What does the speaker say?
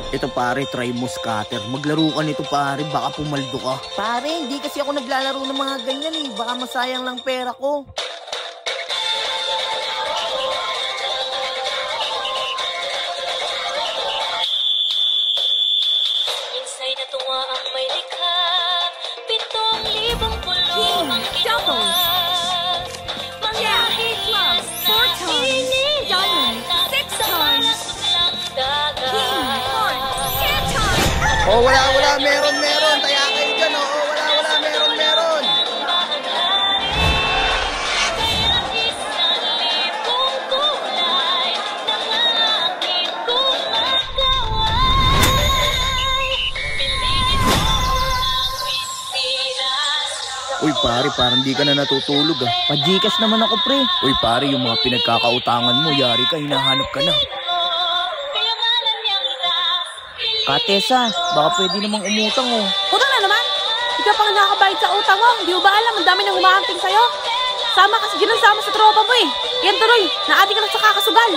Ito pare, try mo scatter. Maglaro ka nito pare, baka pumaldo ka. Pare, hindi kasi ako naglalaro ng mga ganyan eh. Baka masayang lang pera ko. Minsay natuwa ang may likha, 7,000 pulong ang kinuwas. Mga higlas na diamond, 6 times. Oh, wala, meron. Taya kayo dyan, oh. Wala, meron. Uy pare, parang di ka na natutulog ah. Pa-Gcash naman ako pre. Uy pare, yung mga pinagkakautangan mo, yari ka, hinahanap ka na. Katesa, baka pwede namang umutang oh. Utang na naman? Hindi ka pa nga nakakabayad sa utang mo. Hindi mo ba alam, ang dami nang humahanting sa'yo? Sama kasi ginasama sa tropa mo eh. Yan tuloy, naadi ka na sa kakasugal.